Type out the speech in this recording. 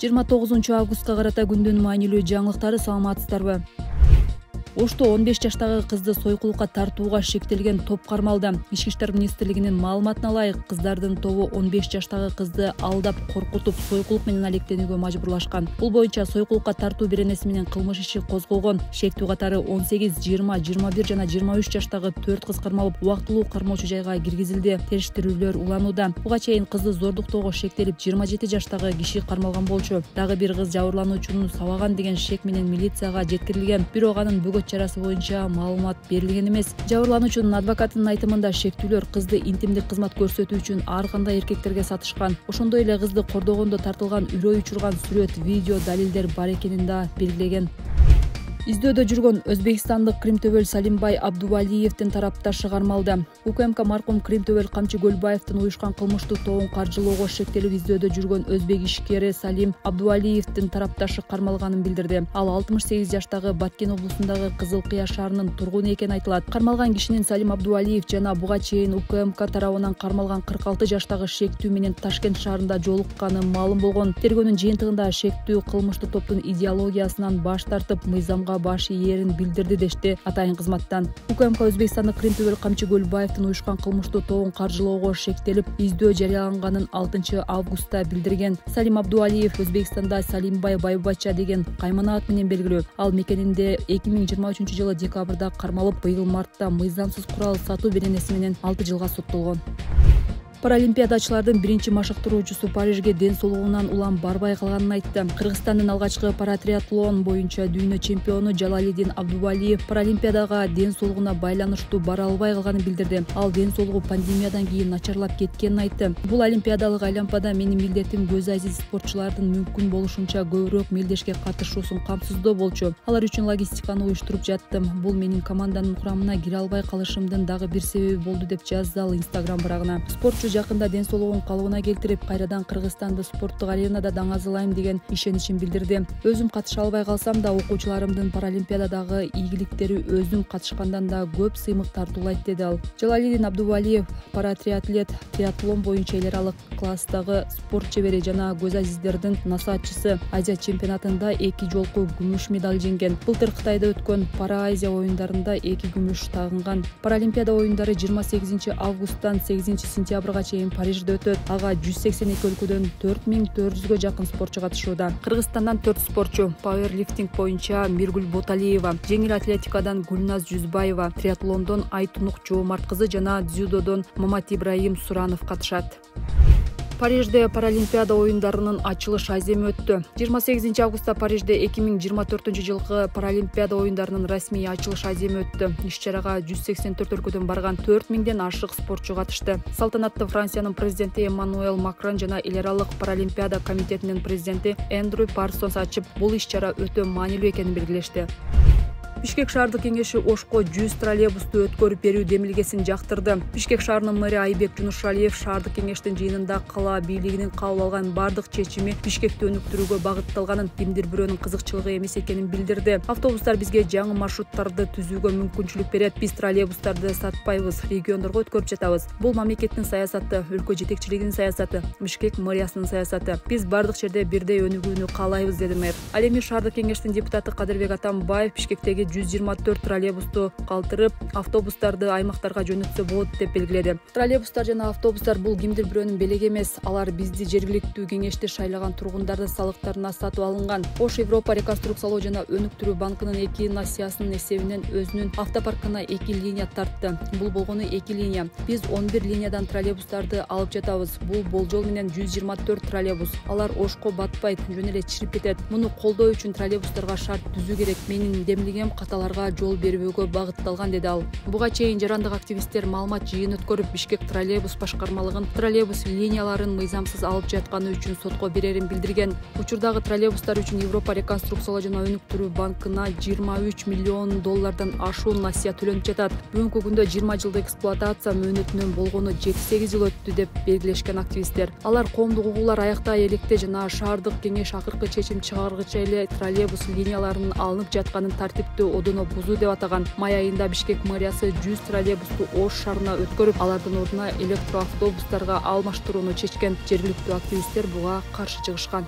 29 августка карата күндүн маанилүү жаңылыктары, саламатсыздарбы? Ошто 15 жаштагы кызды сойкулукка тартууга шектелген топ кармалды. Ички иштер министрлигинин маалыматына ылайык, кыздардын тобу 15 жаштагы кызды алдап, коркутуп, сойкулук менен алектенүүгө мажбурлашкан. Бул боюнча сойкулукка тартуу беренеси менен кылмыш иши козголгон. Шектүү катары 18, 20, 21 жана 23 жаштагы 4 кыз кармалып, убактылуу кармоочу жайга киргизилди. Териштирүүлөр уланууда. Буга чейин кызды зордуктоого шектелип 27 жаштагы киши кармалган болчу. Дагы бир кыз жабырлануучуну сабаган деген шек менен милицияга жеткирилген. Бирок анын бөгөт чарасы боюнча маалымат берилген эмес. Жабырлануучунун адвокатынын айтымында шектүүлөр кызды интимдик кызмат көрсөтүү үчүн ар кандай эркектерге сатышкан. Ошондой эле кызды кордогондо тартылган үрөй учурган сүрөт, видео, далилдер бар экенин да белгилеген. Издөөдө жүргөн өзбекстандык Кримтөбөл Салимбай Абдувалиевдин тарапташы кармалды. УКМК маркум Кримтөбөл Камчы Көлбаевдин уюшкан кылмыштуу тобун каржылоого шектелип издөөдө жүргөн өзбек ишкери Салим Абдувалиевдин тарапташы кармалганын билдирди. Ал 68 жаштагы Баткен облусундагы Кызыл Кыя шаарынын тургуну экени айтылат. Кармалган кишинин Салим Абдувалиев жана буга чейин УКМК тарабынан кармалган 46 жаштагы шектүү менен Ташкент шаарында жолукканы маалым болгон. Тергөөнүн жыйынтыгында шектүү кылмыштуу топтун идеологиясынан баш тартып, мыйзамга баш ийерин билдирди дешти атайын кызматтан. УКМК Өзбекстандык Кримтөбөл Камчы Көлбаевдин уюшкан кылмыштуу тобун каржылоого шектелип, издөө жарыяланганын 6 августта билдирген. Салим Абдувалиев Өзбекстанда Салимбай Байбача деген каймана ат менен белгилүү. Ал мекенинде 2023 жылы декабрда кармалып, быйыл мартта мыйзамсыз курал сатуу беренеси менен 6 жылга соттолгон. Паралимпиадачылардын биринчи машыктыруучусу Парижге ден соолугунан улам барбай калганын айтты. Кыргызстандын алгачкы паратриатлон боюнча дүйнө чемпиону Жалалидин Абдувалиев Паралимпиадага ден соолугуна байланыштуу бара албай калганын билдирди. Ал ден соолугу пандемиядан кийин начарлап кеткенин айтты. Бул олимпиадалык айланпада менин милдетим көз азиз спортчулардын мүмкүн болушунча көбүрөөк мелдешке катышуусун камсыздоо болчу. Алар үчүн логистиканы уюштуруп жаттым. Бул менин команданын курамына кире албай калышымдын дагы бир себеби болду деп жазды ал Instagram барагына. Спортчу жакында ден соолугун калыбына келтирип, кайрадан Кыргызстанды спорттук аренада даңазалайм деген ишеничин билдирди. Өзүм катыша албай калсам да, окуучуларымдын Паралимпиададагы ийгиликтери өзүм катышкандан да көп сыймык тартуулайт, деди ал. Жалалидин Абдувалиев паратриатлет, триатлон боюнча эл аралык класстагы спорт чебери жана көз азиздердин насаатчысы. Азия чемпионатында 2 жолку күмүш медаль жеңген. Былтыр Кытайда өткөн Пара Азия оюндарында 2 күмүш тагынган. Паралимпиада оюндары 28 августтан 8 сентябрга чейин Парижде өтөт. Ага 182 өлкөдөн 4400гө жакын спортчу катышууда. Кыргызстандан 4 спортчу: пауэрлифтинг боюнча Миргүл Боталиева, жеңил атлетикадан Гүлназ Жүзбаева, триатлондон Айтунук Жоомарт кызы жана дзюдодон Мамат Ибраим Суранов катышат. Парижде Паралимпиада оюндарынын ачылыш аземи өттү. 28 августта Парижде 2024 жылкы Паралимпиада оюндарынын расмий ачылыш аземи өттү. Иш-чарага 184 өлкөдөн барган 4000ден ашык спортчу катышты. Салтанатты Франциянын президенти Эммануэл Макрон жана эл аралык Паралимпиада комитетинин президенти Эндрю Парсонс ачып, бул иш-чара өтө маанилүү экенин белгилешти. Бишкек шаардык кеңеши Ошко 100 троллейбусту өткөрүп берүү демилгесин жактырды. Бишкек шаарынын мэри Айбек Жунушалиев шаардык кеңештин жыйынында кала бийлигинин кабыл алган бардык чечими Бишкекти өнүктүрүүгө багытталганын, кимдир бирөөнүн кызыкчылыгы эмес экенин билдирди. Автобустар бизге жаңы маршруттарды түзүүгө мүмкүнчүлүк берет. Биз троллейбустарды сатпайбыз, региондорго өткөрүп жатабыз. Бул мамлекеттин саясаты, өлкө жетекчилигинин саясаты, Бишкек мэриясынын саясаты. Биз бардык жерде бирдей өнүгүүнү каалайбыз, деди мэр. Ал эми шаардык кеңештин депутаты Кадырбек Атамбаев Бишкектеги 124 троллейбусту калтырып, автобустарды аймактарга жөнөтсө болот деп белгиледи. Троллейбустар жана автобустар бул кимдир бирөөнүн белеги эмес. Алар бизди жергиликтүү кеңешти шайлаган тургундардын салыктарына сатып алынган. Ош Европа реконструкциялоо жана өнүктүрүү банкынын 2 насыясынын эсебинен өзүнүн автопаркына 2 линия тартты. Бул болгону 2 линия. Биз 11 линиядан троллейбустарды алып жатабыз. Бул болжол менен 124 троллейбус. Алар Ошко батпайт, жөн эле чирип кетет. Муну колдоо үчүн троллейбустарга шарт түзүү керек. Менин демилгем каталарга жол берүүгө багытталган, деди ал. Буга чейин жарандык активисттер маалымат жыйын өткөрүп, Бишкек троллейбус башкармалыгын троллейбус линияларын мыйзамсыз алып жатканы үчүн сотко берерин билдирген. Учурдагы троллейбустар үчүн Европа реконструкциялоо жана өнүктүрүү банкына 23 миллион доллардан ашуун насыя төлөнүп жатат. Бүгүнкү күндө 20 жылдык эксплуатация мөөнөтүнөн болгону 7-8 жыл өттү деп белгилешкен активисттер. Алар коомдук угуулар аяктай электе жана шаардык кеңеш акыркы чечим чыгаргыча эле троллейбус линияларынын алынып жатканын тартиптүү одоно бузуу деп атаган. Май айында Бишкек мэриясы 100 троллейбусту Ош шаарына өткөрүп, алардын ордуна электроавтобустарга алмаштырууну чечкен. Жергиликтүү активисттер буга каршы чыгышкан.